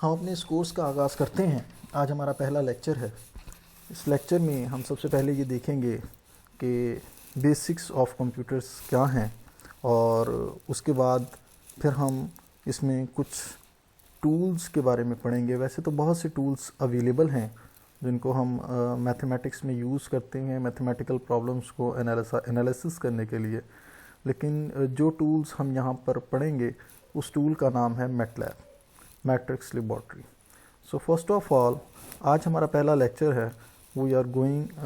ہم اپنے اس کورس کا آغاز کرتے ہیں۔ آج ہمارا پہلا لیکچر ہے۔ اس لیکچر میں ہم سب سے پہلے یہ دیکھیں گے کہ بیسکس آف کمپیوٹرز کیا ہیں، اور اس کے بعد پھر ہم اس میں کچھ ٹولز کے بارے میں پڑھیں گے۔ ویسے تو بہت سے ٹولز اویلیبل ہیں جن کو ہم میتھمیٹکس میں یوز کرتے ہیں میتھمیٹیکل پرابلمس کو انالیسس کرنے کے لیے، لیکن جو ٹولز ہم یہاں پر پڑھیں گے اس ٹول کا نام ہے MATLAB, matrix laboratory. So first of all آج ہمارا پہلا لیکچر ہے۔ We are going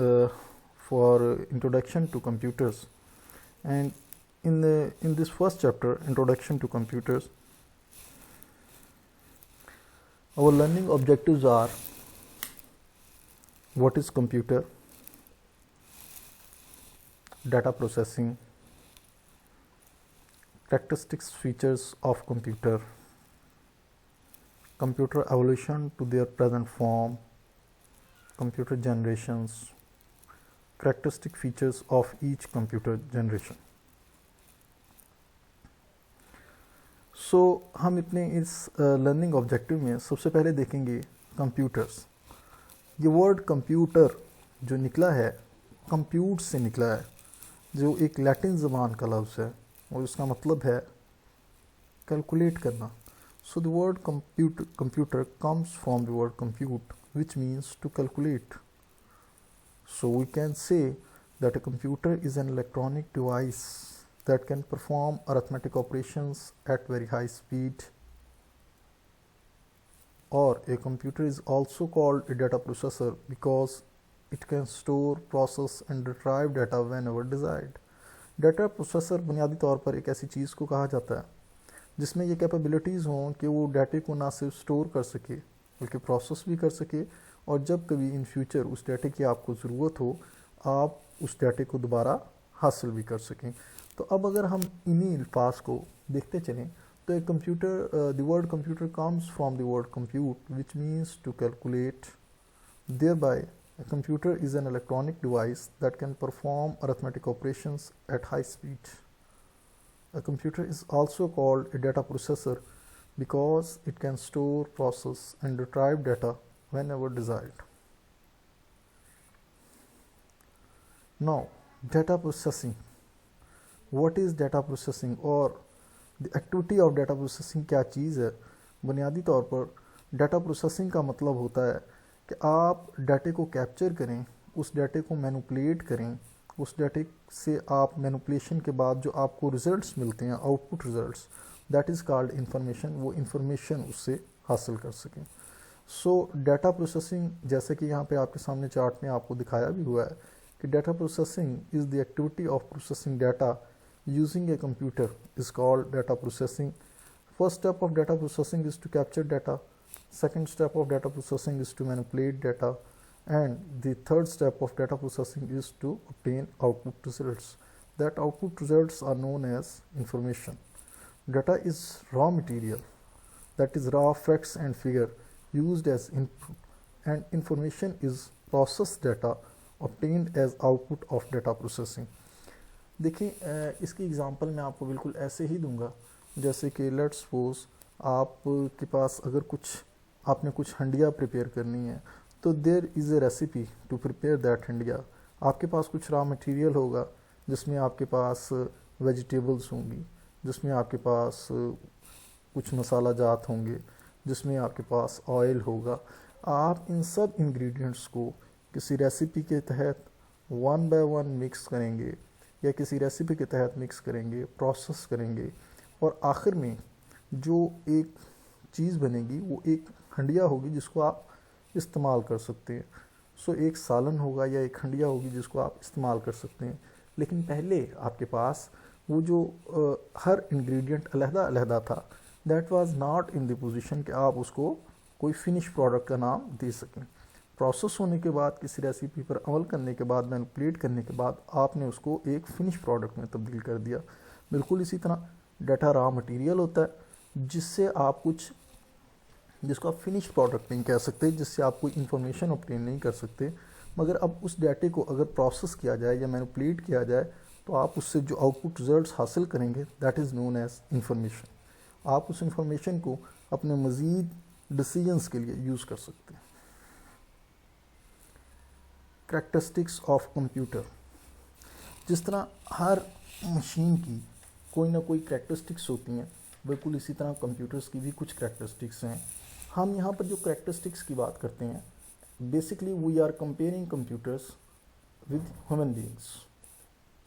for introduction to computers, and in this first chapter, Introduction to Computers, our learning objectives are: what is computer, data processing, characteristics, features of computer, computer evolution to their present form, computer generations, characteristic features of each computer generation. سو ہم اپنے اس learning objective میں سب سے پہلے دیکھیں گے computers. یہ word computer جو نکلا ہے کمپیوٹ سے نکلا ہے، جو ایک لیٹن زبان کا لفظ ہے، اور اس کا مطلب ہے کیلکولیٹ کرنا۔ So the word computer comes from the word compute which means to calculate. So we can say that a computer is an electronic device that can perform arithmetic operations at very high speed, or a computer is also called a data processor because it can store, process and retrieve data whenever desired. Data processor بنیادی طور پر ایک ایسی چیز کو کہا جاتا ہے جس میں یہ کیپیبلٹیز ہوں کہ وہ ڈیٹے کو نہ صرف اسٹور کر سکے بلکہ پروسیس بھی کر سکے، اور جب کبھی ان فیوچر اس ڈیٹے کی آپ کو ضرورت ہو آپ اس ڈیٹے کو دوبارہ حاصل بھی کر سکیں۔ تو اب اگر ہم انہی الفاظ کو دیکھتے چلیں تو ایک computer, the word computer comes from the word compute which means to calculate, thereby a computer is an electronic device that can perform arithmetic operations at high speed. A computer is also called a data processor because it can store, process and retrieve data whenever desired. Now, data processing. What is data processing اور the activity of data processing کیا چیز ہے؟ بنیادی طور پر data processing کا مطلب ہوتا ہے کہ آپ ڈیٹے کو کیپچر کریں، اس ڈیٹے کو مینوپولیٹ کریں، اس ڈیٹے سے آپ مینوپولیشن کے بعد جو آپ کو ریزلٹس ملتے ہیں، out put results, that is called information, وہ انفارمیشن اس سے حاصل کر سکیں۔ سو ڈیٹا پروسیسنگ جیسے کہ یہاں پہ آپ کے سامنے چارٹ میں آپ کو دکھایا بھی ہوا ہے کہ data processing is the activity of processing data using a computer is called data processing. First step of data processing is to capture data. Second step of data processing is to manipulate data. And the third step of data processing is to obtain output results. That output results are known as information. Data is raw material, that is raw facts and figure used as input. And information is processed data obtained as output of data processing. دیکھیں اس کی example میں آپ کو بالکل ایسے ہی دوں گا جیسے کہ لیٹ سپوز آپ کے پاس اگر آپ نے کچھ ہنڈیا پریپیئر کرنی ہے تو there is a recipe to prepare that handi. آپ کے پاس کچھ را مٹیریل ہوگا جس میں آپ کے پاس ویجیٹیبلز ہوں گی، جس میں آپ کے پاس کچھ مسالہ جات ہوں گے، جس میں آپ کے پاس آئل ہوگا۔ آپ ان سب انگریڈینٹس کو کسی ریسیپی کے تحت ون بائی ون مکس کریں گے یا کسی ریسیپی کے تحت مکس کریں گے، پروسیس کریں گے، اور آخر میں جو ایک چیز بنے گی وہ ایک ہنڈیا ہوگی جس کو آپ استعمال کر سکتے ہیں۔ سو ایک سالن ہوگا یا ایک ہنڈیا ہوگی جس کو آپ استعمال کر سکتے ہیں، لیکن پہلے آپ کے پاس وہ جو ہر انگریڈینٹ علیحدہ علیحدہ تھا، that was not in the position کہ آپ اس کو کوئی فنش پروڈکٹ کا نام دے سکیں۔ پروسیس ہونے کے بعد، کسی ریسیپی پر عمل کرنے کے بعد، مینوپولیٹ کرنے کے بعد آپ نے اس کو ایک فنش پروڈکٹ میں تبدیل کر دیا۔ بالکل اسی طرح ڈیٹا را مٹیریل ہوتا ہے جس سے آپ جس کو آپ فنش پروڈکٹ نہیں کہہ سکتے، جس سے آپ کوئی انفارمیشن obtain نہیں کر سکتے، مگر اب اس ڈیٹے کو اگر پروسیس کیا جائے یا مینوپولیٹ کیا جائے تو آپ اس سے جو آؤٹ پٹ ریزلٹس حاصل کریں گے that is known as information. آپ اس انفارمیشن کو اپنے مزید ڈسیزنس کے لیے یوز کر سکتے ہیں. Characteristics of computer. جس طرح ہر مشین کی کوئی نہ کوئی کریکٹرسٹکس ہوتی ہیں، بالکل اسی طرح کمپیوٹرز کی بھی کچھ کریکٹرسٹکس ہیں. ہم یہاں پر جو کریکٹرسٹکس کی بات کرتے ہیں، basically we are comparing computers with human beings.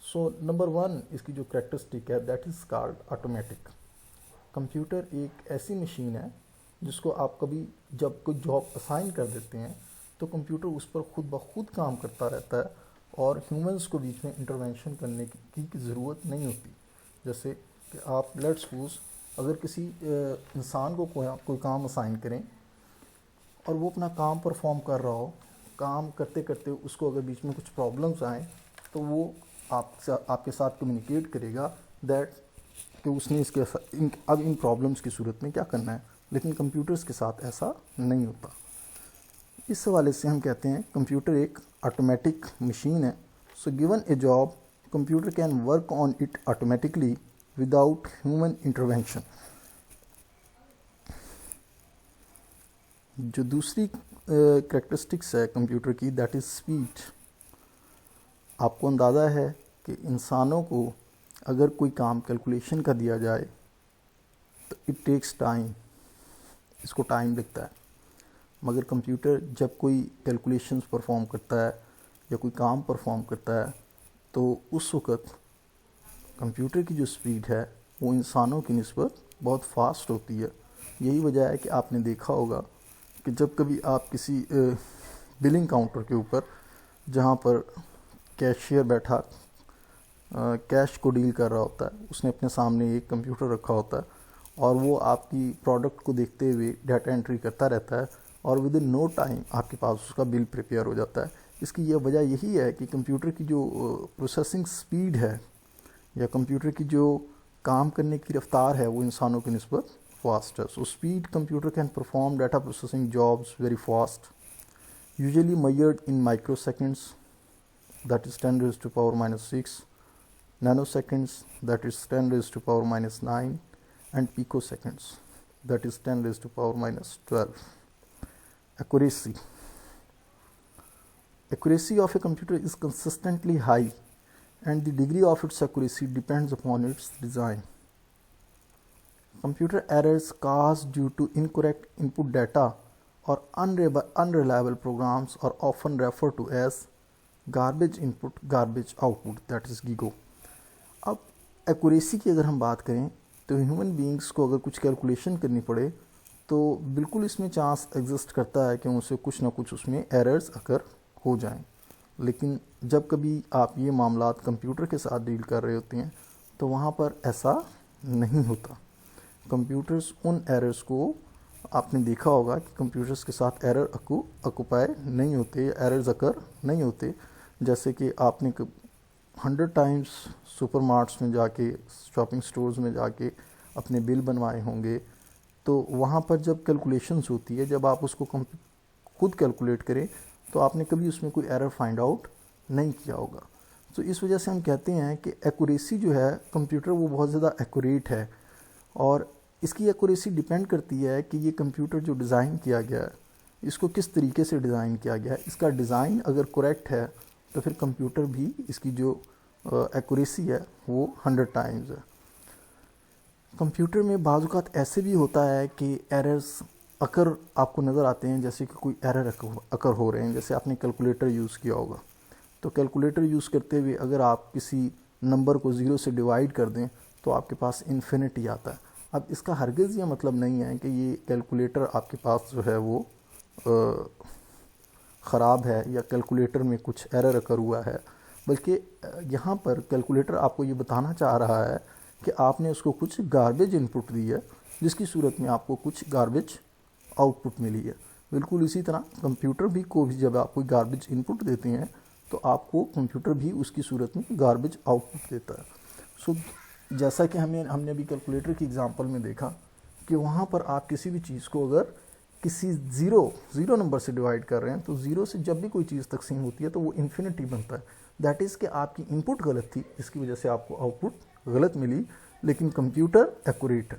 So number 1 اس کی جو کریکٹرسٹک ہے that is called automatic. Computer ایک ایسی مشین ہے جس کو آپ کبھی جب کوئی جاب اسائن کر دیتے ہیں تو کمپیوٹر اس پر خود بخود کام کرتا رہتا ہے اور ہیومنس کو بیچ میں انٹروینشن کرنے کی ضرورت نہیں ہوتی. جیسے کہ آپ لیٹ سپوز اگر کسی انسان کو کوئی کام اسائن کریں اور وہ اپنا کام پرفارم کر رہا ہو، کام کرتے کرتے اس کو اگر بیچ میں کچھ پرابلمس آئیں تو وہ آپ کے ساتھ کمیونیکیٹ کرے گا دیٹ کہ اس نے اب ان پرابلمس کی صورت میں کیا کرنا ہے. لیکن کمپیوٹرز کے ساتھ ایسا نہیں ہوتا. اس حوالے سے ہم کہتے ہیں کمپیوٹر ایک آٹومیٹک مشین ہے. So given a job computer can work on it automatically without human intervention. جو دوسری کریکٹرسٹکس ہے کمپیوٹر کی دیٹ از اسپیڈ. آپ کو اندازہ ہے کہ انسانوں کو اگر کوئی کام کیلکولیشن کا دیا جائے تو اٹ ٹیکس ٹائم، اس کو ٹائم لگتا ہے. مگر کمپیوٹر جب کوئی کیلکولیشنز پرفارم کرتا ہے یا کوئی کام پرفارم کرتا ہے تو اس وقت کمپیوٹر کی جو سپیڈ ہے وہ انسانوں کی نسبت بہت فاسٹ ہوتی ہے. یہی وجہ ہے کہ آپ نے دیکھا ہوگا کہ جب کبھی آپ کسی بلنگ کاؤنٹر کے اوپر جہاں پر کیشیئر بیٹھا کیش کو ڈیل کر رہا ہوتا ہے، اس نے اپنے سامنے ایک کمپیوٹر رکھا ہوتا ہے اور وہ آپ کی پروڈکٹ کو دیکھتے ہوئے ڈیٹا انٹری کرتا رہتا ہے اور ود ان نو ٹائم آپ کے پاس اس کا بل پریپیئر ہو جاتا ہے. اس کی یہ وجہ یہی ہے کہ کمپیوٹر کی جو پروسیسنگ سپیڈ ہے یا کمپیوٹر کی جو کام کرنے کی رفتار ہے وہ انسانوں کی نسبت فاسٹ ہے. So speed computer can perform data processing jobs very fast usually measured in microseconds, that is 10 raised to power minus 6, nanoseconds, that is 10 raised to power minus 9, and picoseconds, that is 10 raised to power minus 12. Accuracy. Accuracy of a computer is consistently high, and the degree of its accuracy depends upon its design. Computer errors caused due to incorrect input data or unreliable programs are often referred to as garbage input, garbage output, that is GIGO. اب accuracy کی اگر ہم بات کریں تو human beings کو اگر کچھ کیلکولیشن کرنی پڑے تو بالکل اس میں چانس ایگزسٹ کرتا ہے کہ ان سے کچھ نہ کچھ اس میں ایررز اکر ہو جائیں. لیکن جب کبھی آپ یہ معاملات کمپیوٹر کے ساتھ ڈیل کر رہے ہوتے ہیں تو وہاں پر ایسا نہیں ہوتا. کمپیوٹرز ان ایررز کو آپ نے دیکھا ہوگا کہ کمپیوٹرز کے ساتھ ایرر اکوپائے نہیں ہوتے، ایررز اکر نہیں ہوتے. جیسے کہ آپ نے 100 ٹائمز سپر مارٹس میں جا کے شاپنگ سٹورز میں جا کے اپنے بل بنوائے ہوں گے تو وہاں پر جب کیلکولیشنز ہوتی ہے، جب آپ اس کو خود کیلکولیٹ کریں تو آپ نے کبھی اس میں کوئی ایرر فائنڈ آؤٹ نہیں کیا ہوگا. تو اس وجہ سے ہم کہتے ہیں کہ ایکوریسی جو ہے کمپیوٹر وہ بہت زیادہ ایکوریٹ ہے، اور اس کی ایکوریسی ڈیپینڈ کرتی ہے کہ یہ کمپیوٹر جو ڈیزائن کیا گیا ہے اس کو کس طریقے سے ڈیزائن کیا گیا ہے. اس کا ڈیزائن اگر کریکٹ ہے تو پھر کمپیوٹر بھی اس کی جو ایکوریسی ہے وہ 100 ٹائمز ہے. کمپیوٹر میں بعض اوقات ایسے بھی ہوتا ہے کہ ایررز اکر آپ کو نظر آتے ہیں، جیسے کہ کوئی ایرر اکر ہو رہے ہیں. جیسے آپ نے کیلکولیٹر یوز کیا ہوگا تو کیلکولیٹر یوز کرتے ہوئے اگر آپ کسی نمبر کو 0 سے ڈیوائڈ کر دیں تو آپ کے پاس انفینٹی آتا ہے. اب اس کا ہرگز یہ مطلب نہیں ہے کہ یہ کیلکولیٹر آپ کے پاس جو ہے وہ خراب ہے یا کیلکولیٹر میں کچھ ایرر اکر ہوا ہے، بلکہ یہاں پر کیلکولیٹر آپ کو یہ بتانا چاہ رہا ہے کہ آپ نے اس کو کچھ گاربیج انپٹ دی ہے جس کی صورت میں آپ کو کچھ گاربیج آؤٹ پٹ ملی ہے. بالکل اسی طرح کمپیوٹر بھی کو بھی جب آپ کوئی گاربیج انپٹ دیتے ہیں تو آپ کو کمپیوٹر بھی اس کی صورت میں گاربیج آؤٹ پٹ دیتا ہے. سو جیسا کہ ہم نے ابھی کیلکولیٹر کی اگزامپل میں دیکھا کہ وہاں پر آپ کسی بھی چیز کو اگر کسی زیرو نمبر سے ڈیوائڈ کر رہے ہیں تو 0 سے جب بھی کوئی چیز تقسیم ہوتی ہے تو وہ انفینٹی بنتا ہے. دیٹ از کہ آپ کی ان پٹ غلط تھی جس کی وجہ سے آپ کو آؤٹ پٹ غلط ملی، لیکن کمپیوٹر ایکوریٹ ہے.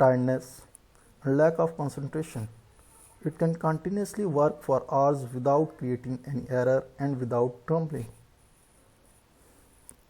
tiredness, and lack of concentration. It can continuously work for hours without creating any error and without trembling.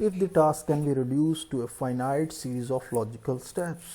if the task can be reduced to a finite series of logical steps.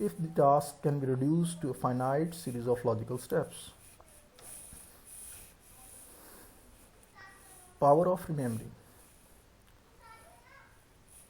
if the task can be reduced to a finite series of logical steps. Power of remembering.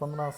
15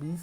20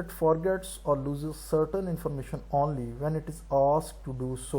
It forgets or loses certain information only when it is asked to do so.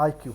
IQ।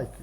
IQ,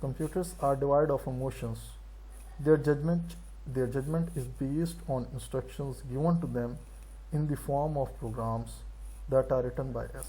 computers are devoid of emotions. Their judgment is based on instructions given to them in the form of programs that are written by us.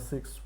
6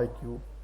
IQ,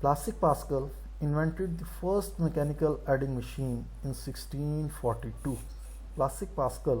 Plastic Pascal invented the first mechanical adding machine in 1642. Plastic Pascal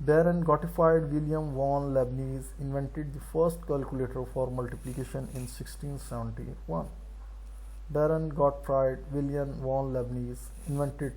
Baron Gottfried Wilhelm von Leibniz invented the first calculator for multiplication in 1671. Baron Gottfried Wilhelm von Leibniz invented,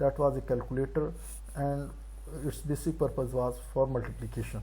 that was a calculator and its basic purpose was for multiplication.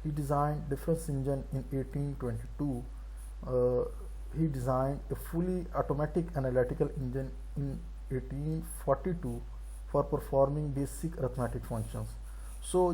He designed difference engine in 1822. He designed a fully automatic analytical engine in 1842 for performing basic arithmetic functions. So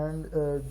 and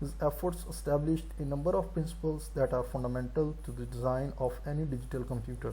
His efforts established a number of principles that are fundamental to the design of any digital computer.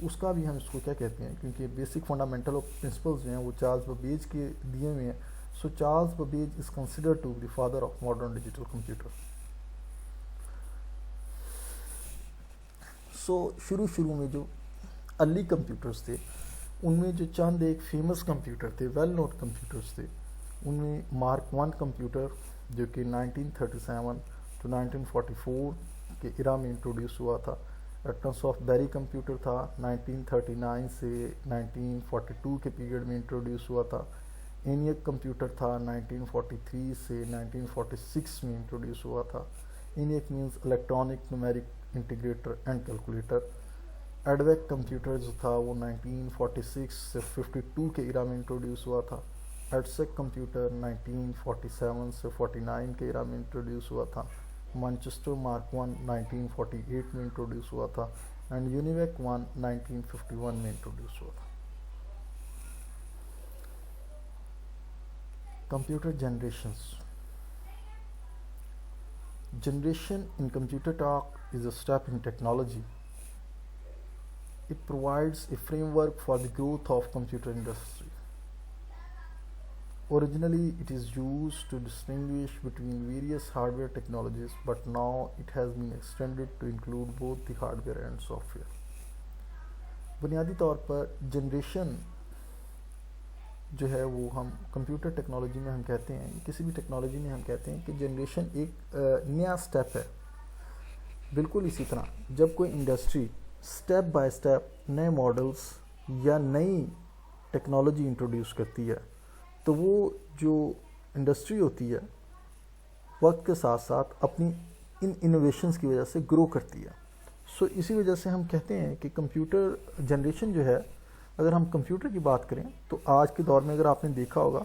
اس کا بھی ہم اس کو کیا کہتے ہیں، کیونکہ basic fundamental of principles جو ہیں وہ چارلز ببیج کے دیے ہوئے ہیں. So Charles Babbage is considered to the father of modern digital computer. So شروع میں جو ارلی کمپیوٹرز تھے ان میں جو چند ایک فیمس کمپیوٹر تھے، ویل نوٹ کمپیوٹرز تھے، ان میں مارک 1 کمپیوٹر جو کہ 1937 ٹو 1944 کے ایرا میں انٹروڈیوس ہوا تھا. ایٹمس آف بیری کمپیوٹر تھا 1939 سے 1942 کے پیریڈ میں انٹروڈیوس ہوا تھا. اینیک کمپیوٹر تھا 1943 سے 1946 میں انٹروڈیوس ہوا تھا. ENIAC means electronic numeric integrator and calculator. EDVAC computer جو تھا وہ 1946 سے 52 کے ایرا میں انٹروڈیوس ہوا تھا. ایڈسیک کمپیوٹر 1947 سے 49 کے ایرا میں انٹروڈیوس ہوا تھا. مانچسٹر مارک 1 1948 میں انٹروڈیوس ہوا تھا. اینڈ یونیویک 1 1951 میں انٹروڈیوس ہوا تھا. Computer generations. Generation in computer talk is a step in technology. It provides a framework for the growth of computer industry. Originally, it is used to distinguish between various hardware technologies, but now it has been extended to include both the hardware and software. بنیادی طور پر generation جو ہے وہ ہم computer technology میں ہم کہتے ہیں، کسی بھی ٹیکنالوجی میں ہم کہتے ہیں کہ جنریشن ایک نیا سٹیپ ہے. بالکل اسی طرح جب کوئی انڈسٹری سٹیپ بائی سٹیپ نئے ماڈلز یا نئی ٹیکنالوجی انٹروڈیوس کرتی ہے تو وہ جو انڈسٹری ہوتی ہے وقت کے ساتھ ساتھ اپنی ان انوویشنز کی وجہ سے گرو کرتی ہے. سو اسی وجہ سے ہم کہتے ہیں کہ کمپیوٹر جنریشن جو ہے، اگر ہم کمپیوٹر کی بات کریں تو آج کے دور میں اگر آپ نے دیکھا ہوگا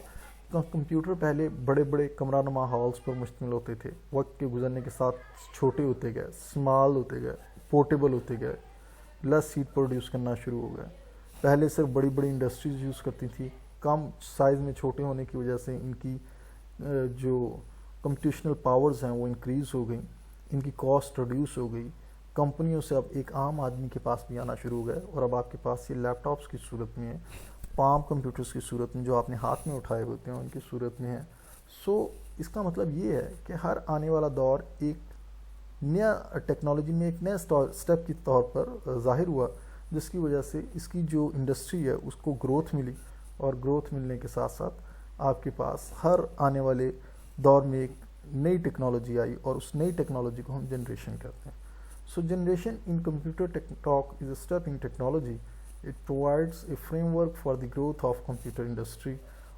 تو کمپیوٹر پہلے بڑے بڑے کمرہ نما ہالز پر مشتمل ہوتے تھے. وقت کے گزرنے کے ساتھ چھوٹے ہوتے گئے، اسمال ہوتے گئے، پورٹیبل ہوتے گئے، لیس ہیٹ پروڈیوس کرنا شروع ہو گئے. پہلے صرف بڑی بڑی انڈسٹریز یوز کرتی تھی، کم سائز میں چھوٹے ہونے کی وجہ سے ان کی جو کمپٹیشنل پاورز ہیں وہ انکریز ہو گئیں، ان کی کاسٹ ریڈیوس ہو گئی. کمپنیوں سے اب ایک عام آدمی کے پاس بھی آنا شروع ہو گئے اور اب آپ کے پاس یہ لیپ ٹاپس کی صورت میں ہے، پام کمپیوٹرز کی صورت میں جو آپ نے ہاتھ میں اٹھائے ہوتے ہیں ان کی صورت میں ہے. سو اس کا مطلب یہ ہے کہ ہر آنے والا دور ایک نیا ٹیکنالوجی میں ایک نیا سٹیپ کے طور پر ظاہر ہوا، جس کی وجہ سے اس کی جو انڈسٹری ہے اس کو گروتھ ملی، اور گروتھ ملنے کے ساتھ ساتھ آپ کے پاس ہر آنے والے دور میں ایک نئی ٹیکنالوجی آئی اور اس نئی ٹیکنالوجی کو ہم جنریشن کہتے ہیں. So generation in computer talk is a step in technology. It provides a framework for the growth of computer industry.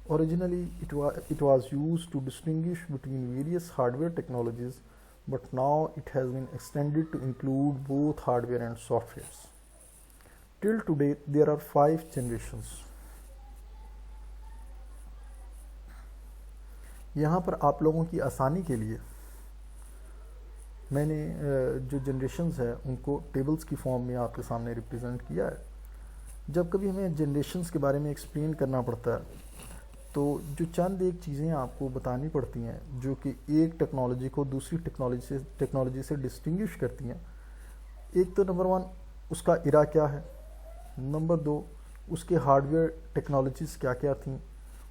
Originally, it was used to distinguish between various hardware technologies, but now it has been extended to include both hardware and softwares. Till today, there are 5 generations. یہاں پر آپ لوگوں کی آسانی کے لیے میں نے جو جنریشنز ہیں ان کو ٹیبلز کی فارم میں آپ کے سامنے ریپرزینٹ کیا ہے. جب کبھی ہمیں جنریشنز کے بارے میں ایکسپلین کرنا پڑتا ہے تو جو چند ایک چیزیں آپ کو بتانی پڑتی ہیں جو کہ ایک ٹیکنالوجی کو دوسری ٹیکنالوجی سے ڈسٹنگوش کرتی ہیں. ایک تو نمبر 1 اس کا ایرا کیا ہے، نمبر 2 اس کے ہارڈ ویئر ٹیکنالوجیز کیا کیا تھیں،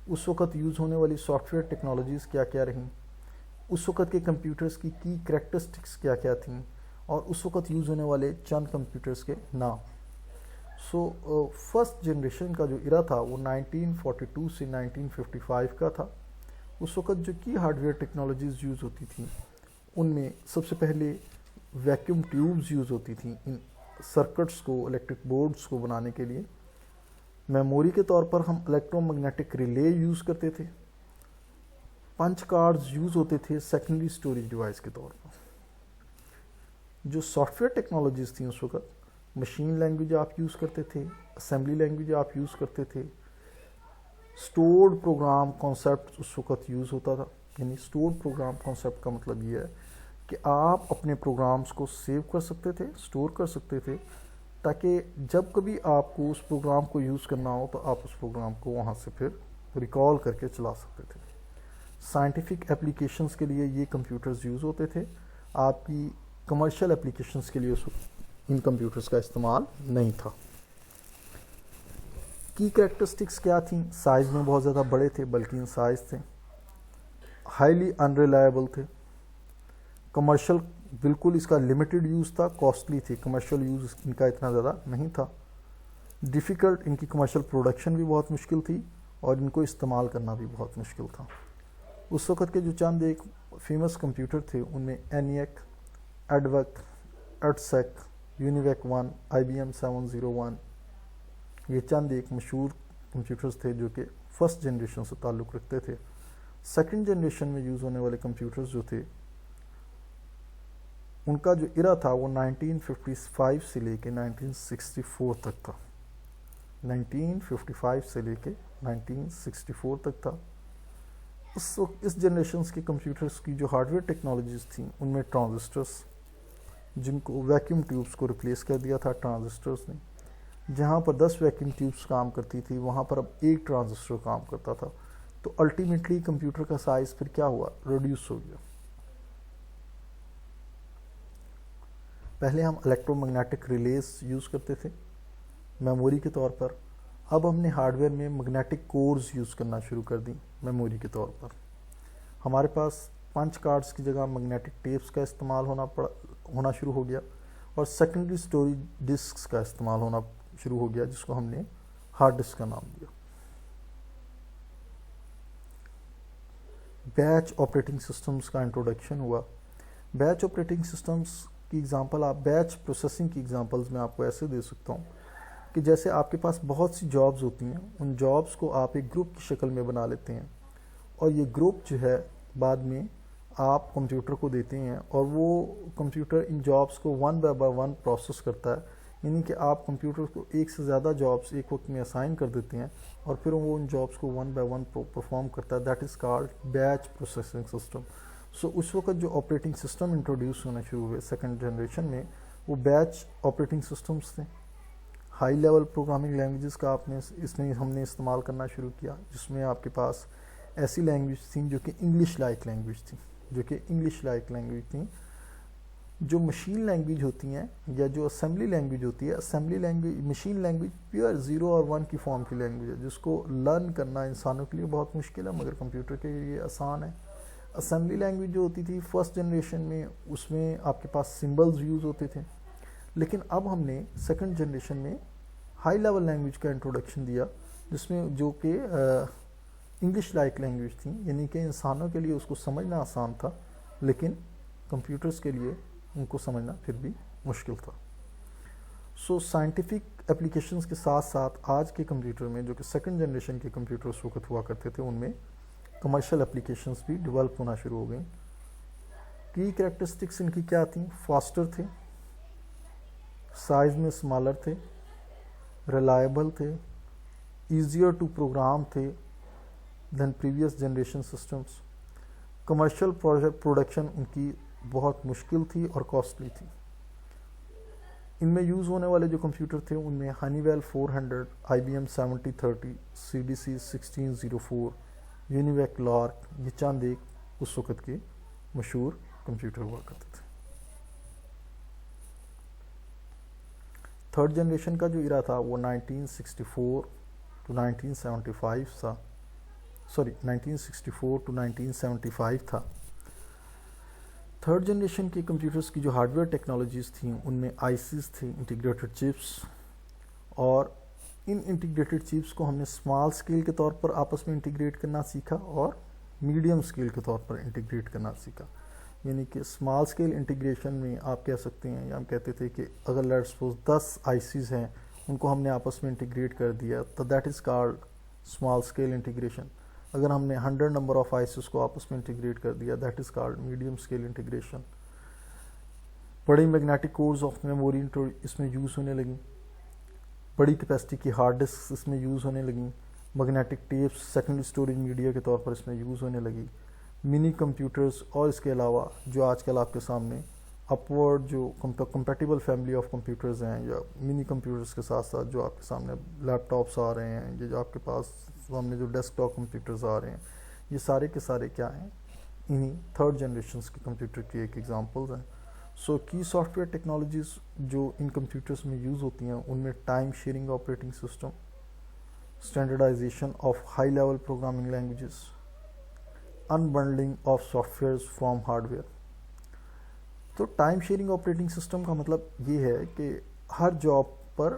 اس وقت یوز ہونے والی سافٹ ویئر ٹیکنالوجیز کیا کیا رہیں، اس وقت کے کمپیوٹرز کی کریکٹرسٹکس کیا کیا تھیں، اور اس وقت یوز ہونے والے چند کمپیوٹرز کے نام. سو فرسٹ جنریشن کا جو ایرا تھا وہ 1942 سے 1955 کا تھا. اس وقت جو کی ہارڈ ویئر ٹیکنالوجیز یوز ہوتی تھیں ان میں سب سے پہلے ویکیوم ٹیوبز یوز ہوتی تھیں ان سرکٹس کو، الیکٹرک بورڈز کو بنانے کے لیے. میموری کے طور پر ہم الیکٹرو میگنیٹک ریلے یوز کرتے تھے. پنچ کارڈز یوز ہوتے تھے سیکنڈری اسٹوریج ڈیوائس کے طور پر. جو سافٹ ویئر ٹیکنالوجیز تھیں اس وقت مشین لینگویج آپ یوز کرتے تھے، اسمبلی لینگویج آپ یوز کرتے تھے، اسٹورڈ پروگرام کانسیپٹ اس وقت یوز ہوتا تھا. یعنی اسٹورڈ پروگرام کانسیپٹ کا مطلب یہ ہے کہ آپ اپنے پروگرامز کو سیو کر سکتے تھے، اسٹور کر سکتے تھے، تاکہ جب کبھی آپ کو اس پروگرام کو یوز کرنا ہو تو آپ اس پروگرام کو وہاں سے پھر ریکال کر کے چلا سکتے تھے. سائنٹیفک اپلیکیشنز کے لیے یہ کمپیوٹرز یوز ہوتے تھے. آپ کی کمرشل اپلیکیشنز کے لیے ان کمپیوٹرز کا استعمال نہیں تھا. کی کریکٹرسٹکس کیا تھیں؟ سائز میں بہت زیادہ بڑے تھے، بلکہ ان سائز تھے، ہائیلی انریلائبل تھے، کمرشل بالکل اس کا لمیٹڈ یوز تھا، کاسٹلی تھی، کمرشل یوز ان کا اتنا زیادہ نہیں تھا، ڈیفیکلٹ، ان کی کمرشل پروڈکشن بھی بہت مشکل تھی اور ان کو استعمال کرنا بھی بہت مشکل تھا۔ اس وقت کے جو چند ایک فیمس کمپیوٹر تھے ان میں اینیک، ایڈوک، ایڈسیک، یونیویک 1، آئی بی ایم 701، یہ چند ایک مشہور کمپیوٹرز تھے جو کہ فرسٹ جنریشن سے تعلق رکھتے تھے۔ سیکنڈ جنریشن میں یوز ہونے والے کمپیوٹرز جو تھے ان کا جو ایرا تھا وہ 1955 سے لے کے 1964 تک تھا، 1955 سے لے کے 1964 تک تھا۔ اس وقت اس جنریشنز کے کمپیوٹرز کی جو ہارڈ ویئر ٹیکنالوجیز تھیں ان میں ٹرانزسٹرز، جن کو ویکیوم ٹیوبس کو ریپلیس کر دیا تھا ٹرانزسٹرز نے، جہاں پر 10 ویکیوم ٹیوبس کام کرتی تھی وہاں پر اب ایک ٹرانزسٹر کام کرتا تھا، تو الٹیمیٹلی کمپیوٹر کا سائز پھر کیا ہوا؟ ریڈیوس ہو گیا۔ پہلے ہم الیکٹرو میگنیٹک ریلیز یوز کرتے تھے میموری کے طور پر، اب ہم نے ہارڈ ویئر میں میگنیٹک کورز یوز کرنا شروع کر دیں میموری کے طور پر۔ ہمارے پاس پنچ کارڈز کی جگہ میگنیٹک ٹیپس کا استعمال ہونا شروع ہو گیا، اور سیکنڈری اسٹوریج ڈسکس کا استعمال ہونا شروع ہو گیا، جس کو ہم نے ہارڈ ڈسک کا نام دیا۔ بیچ آپریٹنگ سسٹمز کا انٹروڈکشن ہوا۔ بیچ آپریٹنگ سسٹمز کی ایگزامپل، آپ بیچ پروسیسنگ کی ایگزامپلز میں آپ کو ایسے دے سکتا ہوں کہ جیسے آپ کے پاس بہت سی جابز ہوتی ہیں، ان جابز کو آپ ایک گروپ کی شکل میں بنا لیتے ہیں، اور یہ گروپ جو ہے بعد میں آپ کمپیوٹر کو دیتے ہیں، اور وہ کمپیوٹر ان جابز کو ون بائی ون پروسیس کرتا ہے، یعنی کہ آپ کمپیوٹر کو ایک سے زیادہ جابز ایک وقت میں اسائن کر دیتے ہیں اور پھر وہ ان جابز کو ون بائی ون پرفارم کرتا ہے۔ That is called batch processing system. So اس وقت جو آپریٹنگ سسٹم انٹروڈیوس ہونا شروع ہوئے سیکنڈ جنریشن میں، وہ بیچ آپریٹنگ سسٹمز تھے۔ ہائی لیول پروگرامنگ لینگویجز کا ہم نے استعمال کرنا شروع کیا، جس میں آپ کے پاس ایسی لینگویج تھیں جو کہ انگلش لائک لینگویج تھیں، جو مشین لینگویج ہوتی ہیں یا جو اسمبلی لینگویج ہوتی ہے، assembly language, machine language pure 0 اور 1 کی فارم کی لینگویج ہے، جس کو لرن کرنا انسانوں کے لیے بہت مشکل ہے مگر کمپیوٹر کے لیے آسان ہے۔ اسمبلی لینگویج جو ہوتی تھی فرسٹ جنریشن میں، اس میں آپ کے پاس سمبلز یوز ہوتے تھے، لیکن اب ہم نے سیکنڈ جنریشن میں ہائی لیول لینگویج کا انٹروڈکشن دیا، جس میں جو کہ انگلش لائک لینگویج تھیں، یعنی کہ انسانوں کے لیے اس کو سمجھنا آسان تھا لیکن کمپیوٹرز کے لیے ان کو سمجھنا پھر بھی مشکل تھا۔ سو سائنٹیفک اپلیکیشنز کے ساتھ ساتھ آج کے کمپیوٹر میں، جو کہ سیکنڈ جنریشن کے کمپیوٹر اس وقت ہوا کرتے تھے، ان میں کمرشل اپلیکیشنز بھی ڈیولپ ہونا شروع ہو گئیں۔ کی کریکٹرسٹکس ان کی کیا تھیں؟ فاسٹر تھے، سائز میں اسمالر تھے، ریلائبل تھے، ایزیئر ٹو پروگرام تھے than previous generation systems. Commercial production ان کی بہت مشکل تھی اور کاسٹلی تھی۔ ان میں یوز ہونے والے جو کمپیوٹر تھے ان میں Honeywell 400، I B M 7030، C D C 1604، UNIVAC LARC, یہ چند ایک اس وقت کے مشہور کمپیوٹر ہوا کرتے تھے۔ تھرڈ جنریشن کا جو ایرا تھا وہ 1964 ٹو 1975 تھا، 1964 ٹو 1975 تھا۔ تھرڈ جنریشن کے کمپیوٹرز کی جو ہارڈ ویئر ٹیکنالوجیز تھیں ان میں آئی سیز تھے، انٹیگریٹڈ چپس، اور ان انٹیگریٹڈ چپس کو ہم نے اسمال اسکیل کے طور پر آپس میں انٹیگریٹ کرنا سیکھا اور میڈیم اسکیل کے طور پر انٹیگریٹ کرنا سیکھا۔ یعنی کہ اسمال اسکیل انٹیگریشن میں آپ کہہ سکتے ہیں، یا ہم کہتے تھے کہ اگر لیٹس سپوز 10 آئی سیز ہیں ان کو ہم نے آپس میں انٹیگریٹ کر دیا تو that is called small scale integration. اگر ہم نے 100 نمبر آف آئی سیز کو آپس میں انٹیگریٹ کر دیا that is called medium scale integration. بڑی میگنیٹک کورز آف میموری اس میں یوز ہونے لگیں، بڑی کیپیسٹی کی ہارڈ ڈسک اس میں یوز ہونے لگیں، magnetic tapes secondary storage media کے طور پر اس میں یوز ہونے لگی، منی کمپیوٹرز، اور اس کے علاوہ جو آج کل آپ کے سامنے اپورڈ جو کمپیٹیبل فیملی آف کمپیوٹرز ہیں، یا منی کمپیوٹرز کے ساتھ ساتھ جو آپ کے سامنے لیپ ٹاپس آ رہے ہیں، یہ جو آپ کے پاس سامنے جو ڈیسک ٹاپ کمپیوٹرز آ رہے ہیں، یہ سارے کے سارے کیا ہیں؟ انہی تھرڈ جنریشنز کے کمپیوٹر کی ایک ایگزامپلز ہیں۔ سو کی سافٹ ویئر ٹیکنالوجیز جو ان کمپیوٹرز میں یوز ہوتی ہیں ان میں time sharing operating system, standardization of high-level programming languages, unbundling of softwares from hardware. تو ٹائم شیئرنگ آپریٹنگ سسٹم کا مطلب یہ ہے کہ ہر جاب پر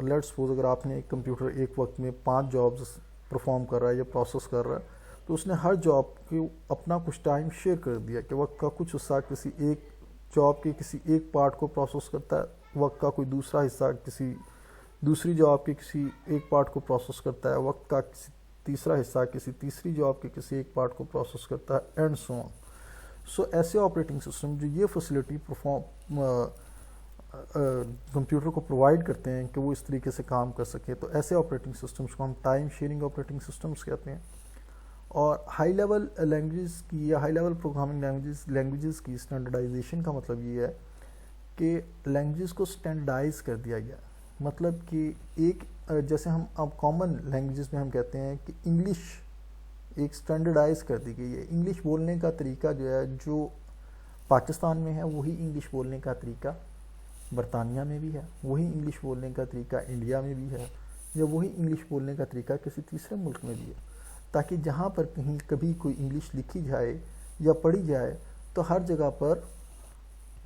لیٹس سپوز اگر آپ نے ایک کمپیوٹر ایک وقت میں 5 جابز پرفارم کر رہا ہے یا پروسیس کر رہا ہے، تو اس نے ہر جاب کو اپنا کچھ ٹائم شیئر کر دیا کہ وقت کا کچھ حصہ کسی ایک جاب کے کسی ایک پارٹ کو پروسیس کرتا ہے، وقت کا کوئی دوسرا حصہ کسی دوسری جاب کے کسی ایک پارٹ کو پروسیس کرتا ہے، وقت کا کسی تیسرا حصہ کسی تیسری جاب کے کسی ایک پارٹ کو پروسیس کرتا ہے، اینڈ سو آن. سو ایسے آپریٹنگ سسٹم جو یہ فیسلٹی کمپیوٹر کو پرووائڈ کرتے ہیں کہ وہ اس طریقے سے کام کر سکے، تو ایسے آپریٹنگ سسٹمس کو ہم ٹائم شیئرنگ آپریٹنگ سسٹمس کہتے ہیں. اور ہائی لیول لینگویجز کی یا ہائی لیول پروگرامنگ لینگویجز کی اسٹینڈرڈائزیشن کا مطلب یہ ہے کہ لینگویجز کو اسٹینڈرڈائز کر دیا گیا. مطلب کہ ایک جیسے ہم اب کامن لینگویجز میں ہم کہتے ہیں کہ انگلش ایک اسٹینڈرڈائز کر دی گئی ہے. انگلش بولنے کا طریقہ جو ہے جو پاکستان میں ہے وہی انگلش بولنے کا طریقہ برطانیہ میں بھی ہے، وہی انگلش بولنے کا طریقہ انڈیا میں بھی ہے، یا وہی انگلش بولنے کا طریقہ کسی تیسرے ملک میں بھی ہے، تاکہ جہاں پر کہیں کبھی کوئی انگلش لکھی جائے یا پڑھی جائے تو ہر جگہ پر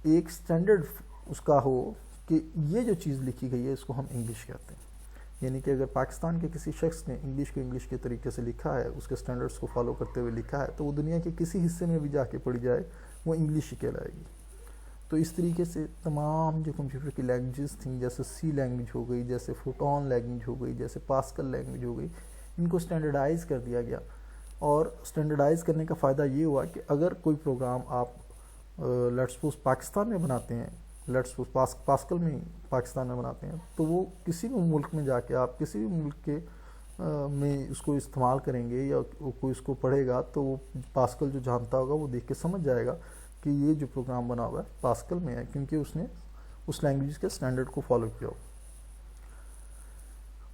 ایک سٹینڈرڈ اس کا ہو کہ یہ جو چیز لکھی گئی ہے اس کو ہم انگلش کہتے ہیں. یعنی کہ اگر پاکستان کے کسی شخص نے انگلش کو انگلش کے طریقے سے لکھا ہے، اس کے سٹینڈرڈز کو فالو کرتے ہوئے لکھا ہے، تو وہ دنیا کے کسی حصے میں بھی جا کے پڑھی جائے وہ انگلش ہی کہلائے گی. تو اس طریقے سے تمام جو کمپیوٹر کی لینگویجز تھیں، جیسے سی لینگویج ہو گئی، جیسے فوٹون لینگویج ہو گئی، جیسے پاسکل لینگویج ہو گئی، ان کو اسٹینڈرڈائز کر دیا گیا. اور اسٹینڈرڈائز کرنے کا فائدہ یہ ہوا کہ اگر کوئی پروگرام آپ لیٹس سپوز پاکستان میں بناتے ہیں، لیٹس سپوز پاسکل میں پاکستان میں بناتے ہیں، تو وہ کسی بھی ملک میں جا کے آپ کسی بھی ملک کے میں اس کو استعمال کریں گے یا کوئی اس کو پڑھے گا تو وہ پاسکل جو جانتا ہوگا وہ دیکھ کے سمجھ جائے گا کہ یہ جو پروگرام بنا ہوا ہے پاسکل میں ہے، کیونکہ اس نے اس لینگویج کے سٹینڈرڈ کو فالو کیا ہو.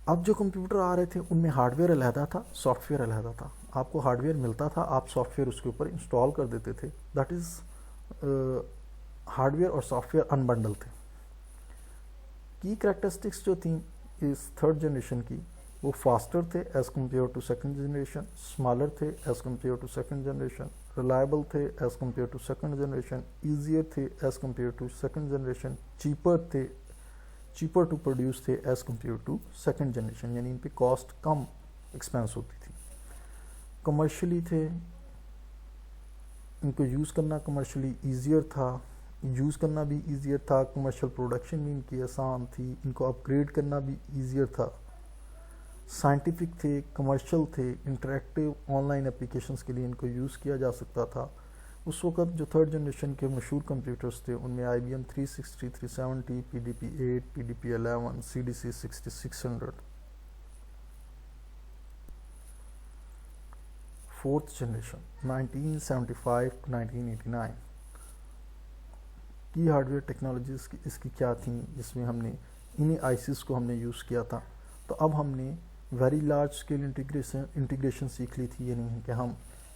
اب جو کمپیوٹر آ رہے تھے ان میں ہارڈ ویئر علیحدہ تھا، سافٹ ویئر علیحدہ تھا. آپ کو ہارڈ ویئر ملتا تھا، آپ سافٹ ویئر اس کے اوپر انسٹال کر دیتے تھے. دیٹ از ہارڈ ویئر اور سافٹ ویئر انبنڈل تھے. کی کریکٹرسٹکس جو تھیں اس تھرڈ جنریشن کی، وہ فاسٹر تھے as compare to second generation, smaller تھے as compare to second generation, reliable تھے as compare to second generation, easier تھے as compare to second generation, cheaper to produce تھے as compare to second generation. یعنی ان پہ cost کم expense ہوتی تھی. Commercially تھے، ان کو یوز کرنا کمرشلی ایزیئر تھا، یوز کرنا بھی ایزیئر تھا، کمرشل پروڈکشن بھی ان کی آسان تھی، ان کو اپ گریڈ کرنا بھی ایزیئر تھا. سائنٹیفک تھے، کمرشل تھے، انٹریکٹیو آن لائن اپلیکیشنز کے لیے ان کو یوز کیا جا سکتا تھا. اس وقت جو تھرڈ جنریشن کے مشہور کمپیوٹرز تھے ان میں IBM 360 370، PDP 8، PDP 11، CDC 6600. Fourth generation 1975 to 1989 کی ہارڈ ویئر ٹیکنالوجیز اس کی کیا تھیں، جس میں ہم نے انہیں آئیسیز کو ہم نے یوز کیا تھا. تو اب ہم نے ویری لارج اسکیل انٹیگریشن سیکھ لی تھی. یعنی کہ ہم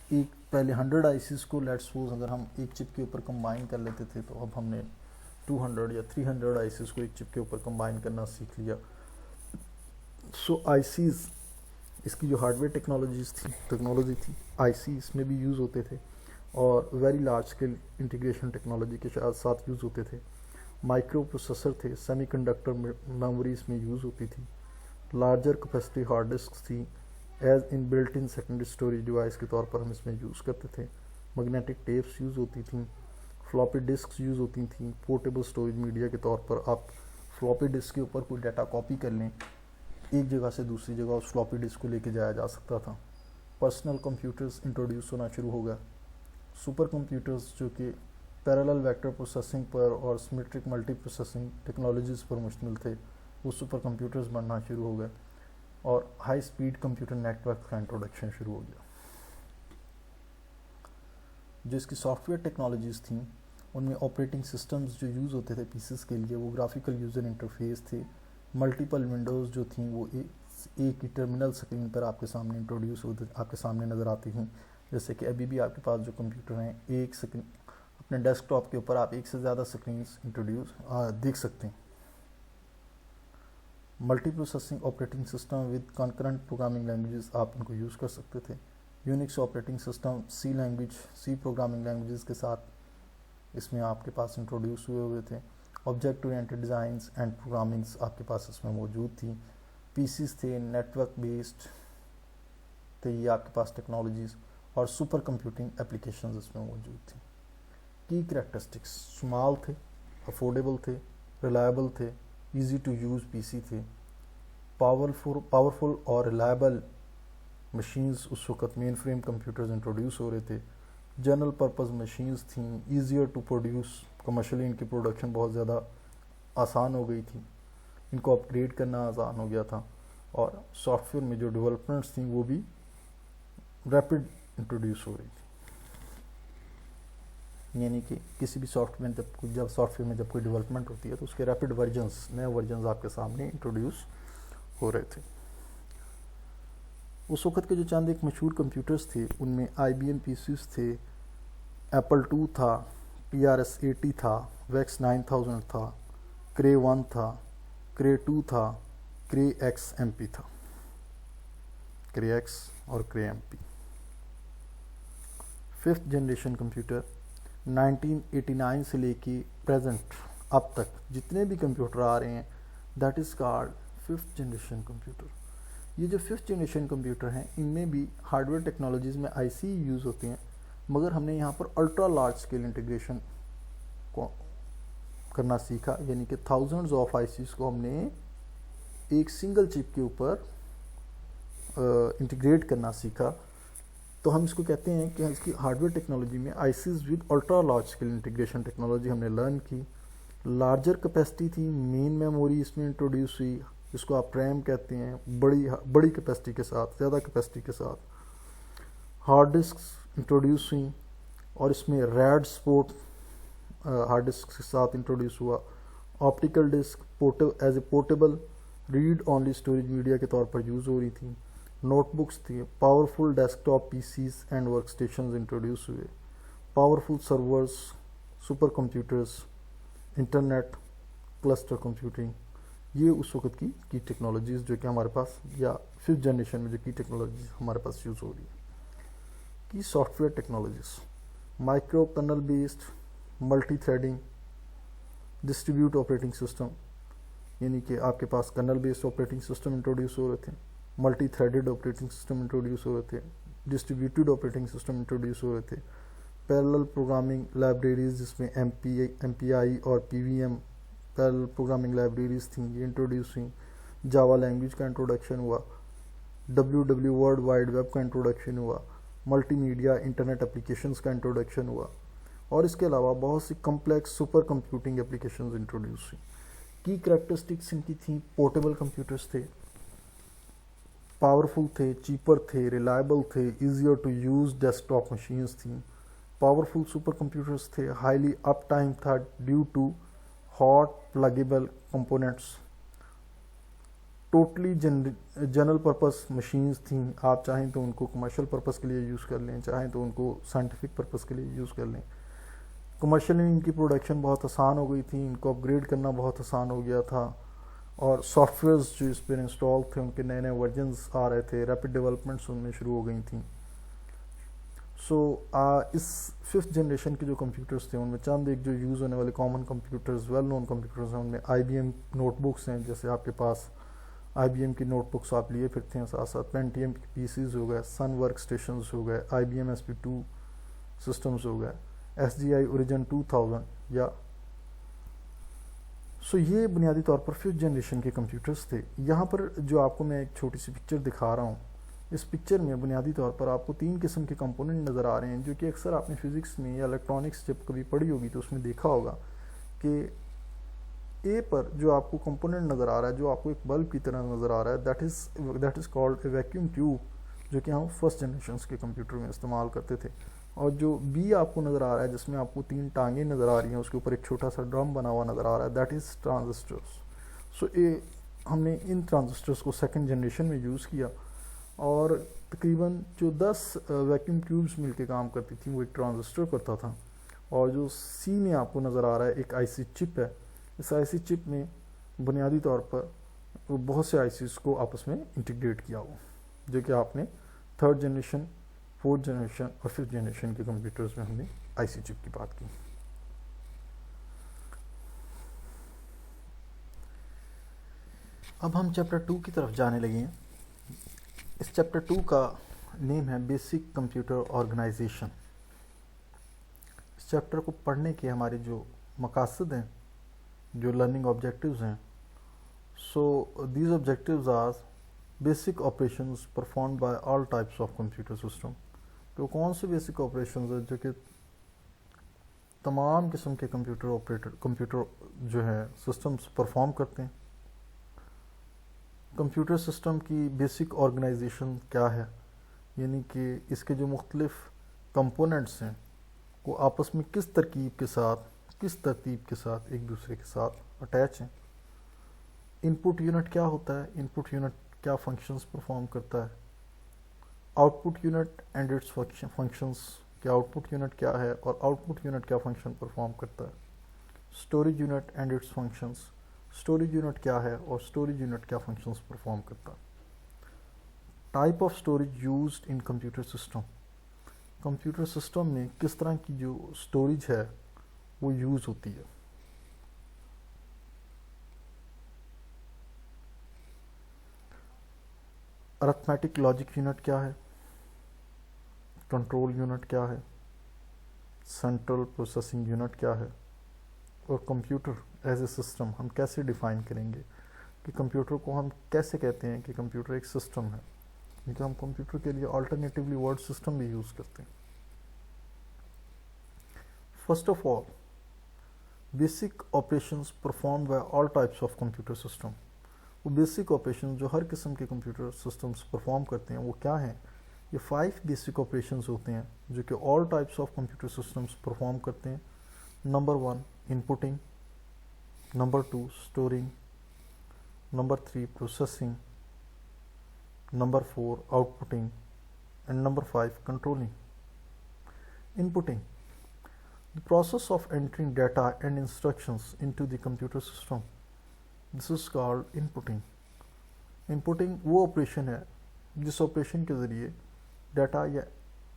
ایک پہلے 100 آئیسیز کو لیٹس سپوز اگر ہم ایک چپ کے اوپر کمبائن کر لیتے تھے، تو اب ہم نے 200 یا 300 آئیسیز کو ایک چپ کے اوپر کمبائن کرنا سیکھ لیا. سو آئیسیز اس کی جو ہارڈ ویئر ٹیکنالوجی تھی آئی سی اس میں بھی یوز ہوتے تھے، اور very large scale integration technology کے ساتھ یوز ہوتے تھے. مائکرو پروسیسر تھے، سیمی کنڈکٹر میموریز میں یوز ہوتی تھی. لارجر کیپیسٹی ہارڈ ڈسک تھی، as in built in secondary storage device کے طور پر ہم اس میں یوز کرتے تھے. میگنیٹک ٹیپس یوز ہوتی تھیں، فلاپی ڈسکس یوز ہوتی تھیں. پورٹیبل اسٹوریج میڈیا کے طور پر آپ فلاپی ڈسک کے اوپر کوئی ڈیٹا کاپی کر لیں، ایک جگہ سے دوسری جگہ اس فلاپی ڈسک کو لے کے جایا جا سکتا تھا. پرسنل کمپیوٹرز انٹروڈیوس ہونا شروع ہو گیا. سپر کمپیوٹرز جو کہ پیرالل ویکٹر پروسیسنگ پر اور سمیٹرک ملٹی پروسیسنگ ٹیکنالوجیز پر مشتمل تھے، وہ سپر کمپیوٹرز بننا شروع ہو گئے، اور high speed computer network کا انٹروڈکشن شروع ہو گیا. جو اس کی سافٹ ویئر ٹیکنالوجیز تھیں ان میں آپریٹنگ سسٹمز جو یوز ہوتے تھے پیسز کے لیے، وہ گرافیکل یوزر انٹرفیس تھے. ملٹیپل ونڈوز جو تھیں وہ ایک ہی ٹرمینل سکرین پر آپ کے سامنے انٹروڈیوس ہوتے، آپ کے سامنے نظر آتی ہیں. جیسے کہ ابھی بھی آپ کے پاس جو کمپیوٹر ہیں، ایک سکرین اپنے ڈیسک ٹاپ کے اوپر آپ ایک سے زیادہ سکرینز دیکھ سکتے ہیں. Multi processing operating system with concurrent programming languages آپ ان کو یوز کر سکتے تھے. Unix operating system C language, C programming languages کے ساتھ اس میں آپ کے پاس انٹروڈیوس ہوئے تھے. آبجیکٹ اورینٹڈ ڈیزائنس اینڈ پروگرامنگس آپ کے پاس اس میں موجود تھیں. پی سیز تھے, نیٹ ورک بیسڈ تھے یہ آپ کے پاس ٹیکنالوجیز, اور سپر کمپیوٹنگ اپلیکیشنز اس میں موجود تھیں. کی کریکٹرسٹکس اسمال تھے, افورڈیبل تھے, ریلائبل تھے, ایزی ٹو یوز پی سی تھے, پاورفل اور ریلائبل مشینز اس وقت مین فریم کمپیوٹرز انٹروڈیوس ہو رہے تھے. جنرل پرپز مشینز تھیں, ایزیئر ٹو پروڈیوس, کمرشلی ان کی پروڈکشن بہت زیادہ آسان ہو گئی تھی, ان کو اپ گریڈ کرنا آسان ہو گیا تھا, اور سافٹ ویئر میں جو ڈیولپمنٹس تھیں وہ بھی ریپڈ انٹروڈیوس ہو رہی تھی. یعنی کہ کسی بھی سافٹ ویئر جب سافٹ ویئر میں جب کوئی ڈیولپمنٹ ہوتی ہے تو اس کے ریپڈ ورژنس, نئے ورژنس آپ کے سامنے انٹروڈیوس ہو رہے تھے. اس وقت کے جو چند ایک مشہور کمپیوٹرز تھے ان میں I B M P Cs تھے, ایپل 2 تھا, PRS 80 تھا, ویکس 9000 تھا, کرے 1 تھا, کرے 2 تھا, کرے ایکس ایم پی تھا, کرے ایکس اور کرے M P. 5th generation computer 1989 سے لے کے پریزنٹ اب تک جتنے بھی کمپیوٹر آ رہے ہیں that is called 5th generation computer. یہ جو 5th جنریشن کمپیوٹر ہیں ان میں بھی ہارڈ ویئر ٹیکنالوجیز میں آئی سی یوز ہوتے ہیں, مگر ہم نے یہاں پر الٹرا لارج اسکیل انٹیگریشن کو کرنا سیکھا, یعنی کہ تھاؤزنڈز آف آئی سیز کو ہم نے ایک سنگل چپ کے اوپر انٹیگریٹ کرنا سیکھا. تو ہم اس کو کہتے ہیں کہ اس کی ہارڈ ویئر ٹیکنالوجی میں آئی Cs with ultra large scale integration technology ہم نے لرن کی. لارجر کیپیسٹی تھی, مین میموری اس میں انٹروڈیوس ہوئی جس کو آپ ریم کہتے ہیں, بڑی کیپیسٹی کے ساتھ, زیادہ کیپیسٹی کے ساتھ. ہارڈ ڈسکس انٹروڈیوس ہوئیں اور اس میں ریڈ سپورٹ ہارڈ ڈسک کے ساتھ انٹروڈیوس ہوا. Optical disk as a portable read only storage media کے طور پر یوز ہو رہی تھی. نوٹ بکس تھی, powerful desktop PCs and workstations introduce ہوئے. Powerful servers, super computers, internet, cluster computing, یہ اس وقت کی ٹیکنالوجیز جو کہ ہمارے پاس, یا 5th جنریشن میں جو کی ٹیکنالوجیز ہمارے پاس یوز ہو رہی ہے. Key software technologies, micro kernel based, multi threading, distribute operating system, یعنی کہ آپ کے پاس kernel based operating system introduce ہو رہے تھے, multi threaded operating system introduce ہو رہے تھے, ڈسٹریبیوٹیڈ آپریٹنگ سسٹم انٹروڈیوس ہو رہے تھے. پیرلل پروگرامنگ لائبریریز جس میں ایم پی آئی اور P V M parallel programming libraries تھیں یہ انٹروڈیوس ہوئیں. جاوا لینگویج کا انٹروڈکشن ہوا, WW ورلڈ وائڈ ویب کا انٹروڈکشن ہوا, ملٹی میڈیا انٹرنیٹ اپلیکیشنز کا انٹروڈکشن ہوا, اور اس کے علاوہ بہت سی complex super computing applications introduce ہوئیں. کی کریکٹرسٹکس ان کی تھیں, پورٹیبل کمپیوٹرز تھے, پاورفل تھے, چیپر تھے, ریلائبل تھے, easier to use desktop machines تھیں. پاورفل سپر کمپیوٹرز تھے, ہائیلی اپ ٹائم تھا due to hot pluggable components. Totally general purpose machines تھیں, آپ چاہیں تو ان کو کمرشل پرپز کے لیے یوز کر لیں, چاہیں تو ان کو سائنٹیفک پرپز کے لیے یوز کر لیں. کمرشلی ان کی پروڈکشن بہت آسان ہو گئی تھی, ان کو اپ گریڈ کرنا بہت آسان ہو گیا تھا, اور سافٹ ویئرز جو اس پر انسٹال تھے ان کے نئے نئے ورژنز آ رہے تھے, ریپڈ ڈیولپمنٹس ان میں شروع ہو گئی تھیں. سو اس 5th جنریشن کے جو کمپیوٹرز تھے ان میں چند ایک جو یوز ہونے والے common computers, well known computers ہیں, ان میں I B M notebooks ہیں, جیسے آپ کے پاس آئی بی ایم کی نوٹ بکس آپ لیے پھرتے ہیں, ساتھ ساتھ پینٹیم کی پی سیز ہو گئے, سن ورک اسٹیشنز ہو گئے, آئی بی ایم SP2 سسٹمز ہو گئے, SGI اوریجن 2000 یا سو یہ بنیادی طور پر 5th جنریشن کے کمپیوٹرز تھے. یہاں پر جو آپ کو میں ایک چھوٹی سی پکچر دکھا رہا ہوں, اس پکچر میں بنیادی طور پر آپ کو 3 قسم کے کمپوننٹ نظر آ رہے ہیں, جو کہ اکثر آپ نے فزکس میں یا الیکٹرانکس جب کبھی پڑھی ہوگی تو اس میں دیکھا ہوگا کہ اے پر جو آپ کو کمپوننٹ نظر آ رہا ہے, جو آپ کو ایک بلب کی طرح نظر آ رہا ہے, that is called a vacuum tube, جو کہ ہم 1st جنریشنس کے کمپیوٹر میں استعمال کرتے تھے. اور جو بی آپ کو نظر آ رہا ہے جس میں آپ کو 3 ٹانگیں نظر آ رہی ہیں, اس کے اوپر ایک چھوٹا سا ڈرم بنا ہوا نظر آ رہا ہے, دیٹ از ٹرانزسٹرز. سو ہم نے ان ٹرانزسٹرز کو 2nd جنریشن میں یوز کیا, اور تقریباً جو 10 ویکیوم ٹیوبز مل کے کام کرتی تھیں وہ ایک ٹرانزسٹر کرتا تھا. اور جو سی میں آپ کو نظر آ رہا ہے ایک آئی سی چپ ہے, اس آئی سی چپ میں بنیادی طور پر بہت سے آئی سیز کو آپس میں انٹیگریٹ کیا ہو، جو کہ آپ نے 3rd جنریشن 4th جنریشن اور 5th جنریشن کے کمپیوٹرز میں ہم نے آئی سی چپ کی بات کی۔ اب ہم چیپٹر 2 کی طرف جانے لگے ہیں۔ اس چیپٹر 2 کا نیم ہے بیسک کمپیوٹر آرگنائزیشن۔ اس چیپٹر کو پڑھنے کے ہمارے جو مقاصد ہیں، جو لرننگ آبجیکٹیوز ہیں، so these objectives are basic operations performed by all types of computer system. تو کون سے بیسک آپریشنز ہیں جو کہ تمام قسم کے کمپیوٹر جو ہیں سسٹمز پرفارم کرتے ہیں۔ کمپیوٹر سسٹم کی بیسک آرگنائزیشن کیا ہے، یعنی کہ اس کے جو مختلف کمپوننٹس ہیں وہ آپس میں کس ترتیب کے ساتھ ایک دوسرے کے ساتھ اٹیچ ہیں۔ ان پٹ یونٹ کیا ہوتا ہے، ان پٹ یونٹ کیا فنکشنز پرفارم کرتا ہے، output unit and its functions, کیا آؤٹ پٹ یونٹ کیا ہے اور آؤٹ پٹ یونٹ کیا فنکشن پرفارم کرتا ہے، storage unit and its functions, storage unit کیا ہے اور اسٹوریج یونٹ کیا فنکشنز پرفارم کرتا ہے۔ Type of storage used in computer system, computer system میں کس طرح کی جو اسٹوریج ہے وہ یوز ہوتی ہے۔ ارتھمیٹک لاجک یونٹ کیا ہے، کنٹرول یونٹ کیا ہے، سینٹرل پروسیسنگ یونٹ کیا ہے، اور کمپیوٹر ایز اے سسٹم ہم کیسے ڈیفائن کریں گے کہ کمپیوٹر کو ہم کیسے کہتے ہیں کہ کمپیوٹر ایک سسٹم ہے، کیونکہ ہم کمپیوٹر کے لیے آلٹرنیٹیولی ورڈ سسٹم بھی یوز کرتے ہیں۔ First of all basic operations perform by all types of computer system, وہ بیسک آپریشن جو ہر قسم کے کمپیوٹر سسٹمز پرفارم کرتے ہیں وہ کیا ہیں؟ یہ 5 بیسک آپریشنز ہوتے ہیں جو کہ آل types of computer systems perform کرتے ہیں۔ Number 1 in putting, number 2 storing, number 3 processing, number 4 out putting and number 5 controlling. In putting the process of entering data and instructions into the computer system, this is called inputting۔ inputting وہ operation ہے جس operation کے ذریعے data یا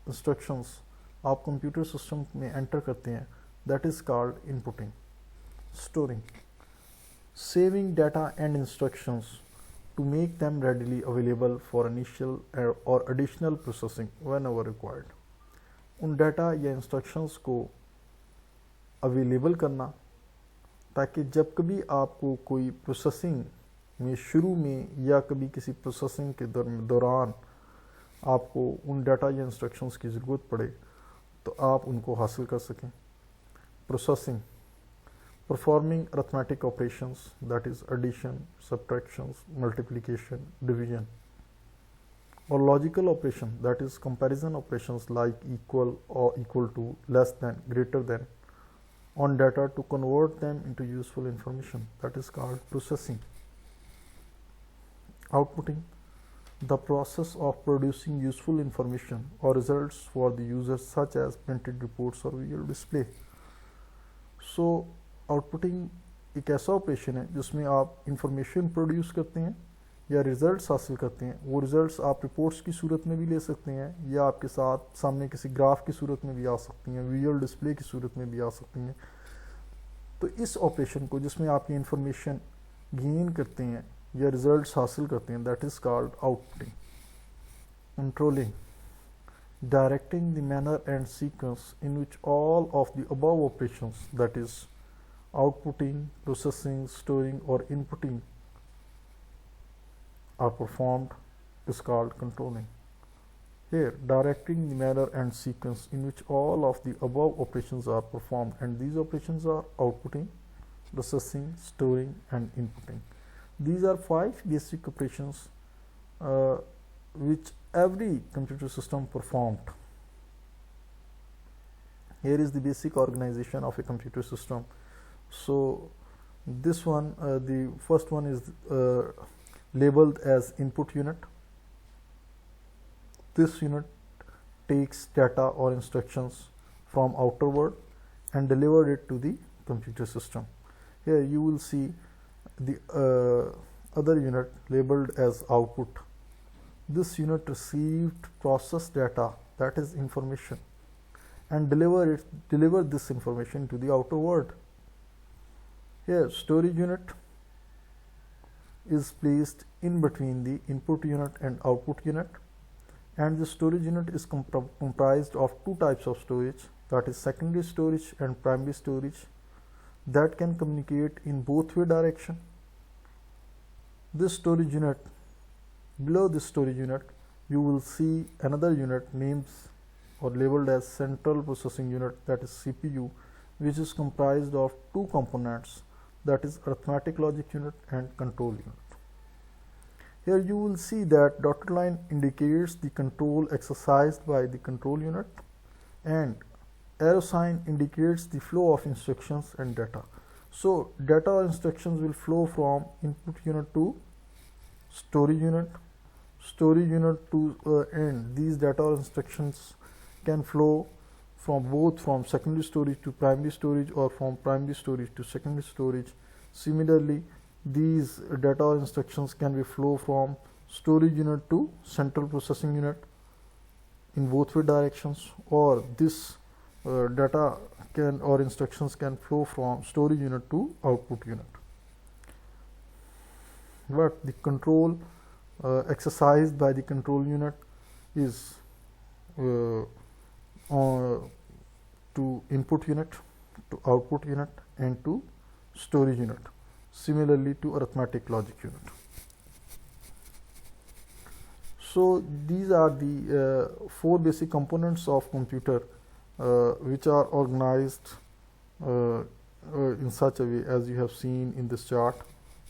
instructions آپ computer system میں inter کرتے ہیں، that is called inputting۔ Storing saving data and instructions to make them readily available for initial or additional processing whenever required۔ In data یا انسٹرکشنز کو اویلیبل کرنا تاکہ جب کبھی آپ کو کوئی پروسیسنگ میں شروع میں یا کبھی کسی پروسیسنگ کے دوران آپ کو ان ڈیٹا یا انسٹرکشنز کی ضرورت پڑے تو آپ ان کو حاصل کر سکیں۔ Processing performing arithmetic operations, that is addition, subtractions, multiplication, division, or logical operation, that is comparison operations like equal or equal to, less than, greater than, on data to convert them into useful information, that is called processing। Outputting the process of producing useful information or results for the user such as printed reports or visual display۔ So out putting ایک ایسا operation ہے جس میں آپ information produce کرتے ہیں یا results حاصل کرتے ہیں۔ وہ ریزلٹس آپ رپورٹس کی صورت میں بھی لے سکتے ہیں یا آپ کے ساتھ سامنے کسی گراف کی صورت میں بھی آ سکتی ہیں، ویژول ڈسپلے کی صورت میں بھی آ سکتی ہیں۔ تو اس آپریشن کو جس میں آپ یہ انفارمیشن گین کرتے ہیں یا ریزلٹس حاصل کرتے ہیں، that is called out putting. Controlling directing the manner and sequence in which all of the above operations, that is outputting, processing, storing or inputting, are performed is called controlling। Here directing the manner and sequence in which all of the above operations are performed, and these operations are outputting, processing, storing and inputting. These are 5 basic operations which every computer system performed। Here is the basic organization of a computer system। So this one, the first one is labeled as input unit। This unit takes data or instructions from outer world and delivered it to the computer system۔ Here you will see the other unit labeled as output. This unit received processed data, that is information, and deliver this information to the outer world. Here storage unit is placed in between the input unit and output unit, and the storage unit is comprised of two types of storage, that is secondary storage and primary storage, that can communicate in both way direction. This storage unit, below this storage unit you will see another unit named or labeled as central processing unit, that is CPU, which is comprised of two components, that is arithmetic logic unit and control unit. Here you will see that dotted line indicates the control exercised by the control unit, and arrow sign indicates the flow of instructions and data. So data or instructions will flow from input unit to storage unit to and these data or instructions can flow from secondary storage to primary storage, or from primary storage to secondary storage. Similarly, these data or instructions can be flow from storage unit to central processing unit in both way directions, or this data can or instructions can flow from storage unit to output unit. But the control exercised by the control unit is to input unit, to output unit, and to storage unit. Similarly to arithmetic logic unit. So these are the four basic components of computer which are organized in such a way as you have seen in this chart,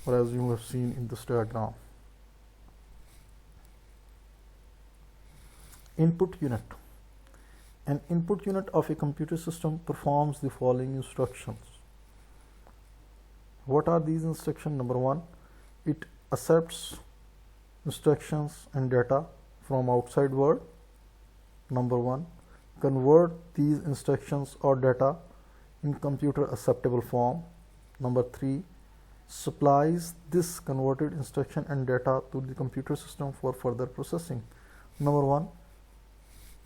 or as you have seen in this diagram. Input unit. An input unit of a computer system performs the following instructions. What are these instructions? Number one, it accepts instructions and data from outside world. Number one, convert these instructions or data in computer acceptable form. Number three, supplies this converted instruction and data to the computer system for further processing. Number one,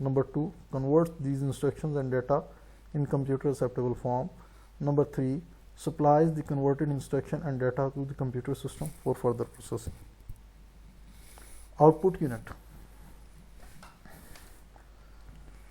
Number 2, converts these instructions and data in computer acceptable form. Number 3, supplies the converted instruction and data to the computer system for further processing. Output unit.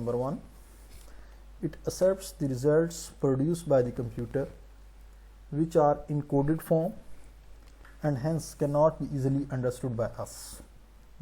Number 1, it accepts the results produced by the computer which are in coded form and hence cannot be easily understood by us.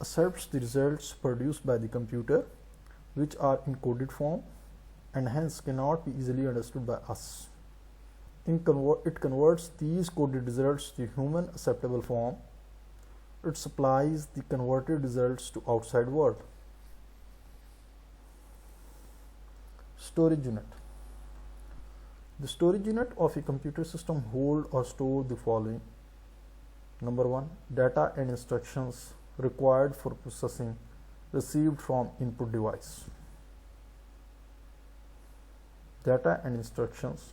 accepts the results produced by the computer which are in coded form and hence cannot be easily understood by us. It converts these coded results to human acceptable form, it supplies the converted results to outside world. Storage unit. The storage unit of a computer system hold or store the following. Number 1, data and instructions required for processing received from input device. Data and instructions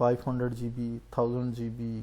500 GB, 1000 GB,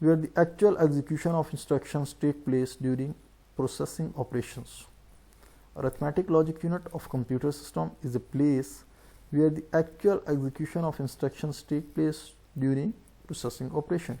where the actual execution of instructions take place during processing operations. Arithmetic logic unit of computer system is a place where the actual execution of instructions take place during processing operation.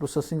processing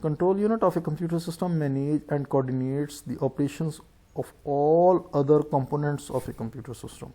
Control unit of a computer system manage and coordinates the operations of all other components of a computer system.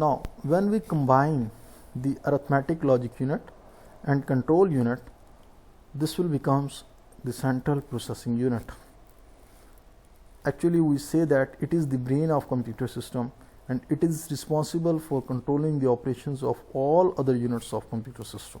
Now, when we combine the arithmetic logic unit and control unit, this will becomes the central processing unit. Actually, we say that it is the brain of computer system and it is responsible for controlling the operations of all other units of computer system.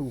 2,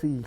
3,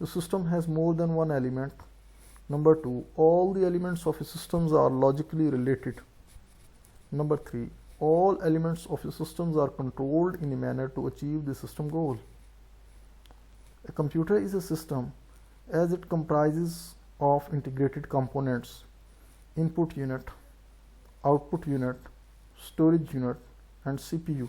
the system has more than one element. Number 2, all the elements of a system are logically related. Number 3, all elements of a system are controlled in a manner to achieve the system goal. A computer is a system as it comprises of integrated components: input unit, output unit, storage unit and CPU.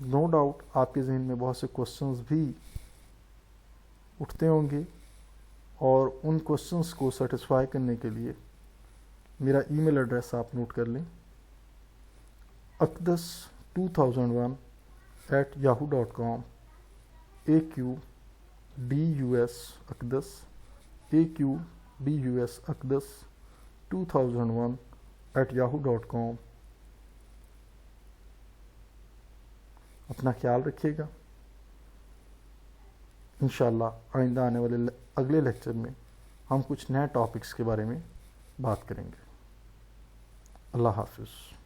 No doubt آپ کے ذہن میں بہت سے questions بھی اٹھتے ہوں گے، اور ان کوشچنز کو سیٹسفائی کرنے کے لیے میرا ای میل ایڈریس آپ نوٹ کر لیں، akdas2001@yahoo.com، akdus2001@yahoo.com۔ اپنا خیال رکھیے گا، انشاءاللہ آئندہ آنے والے اگلے لیکچر میں ہم کچھ نئے ٹاپکس کے بارے میں بات کریں گے۔ اللہ حافظ۔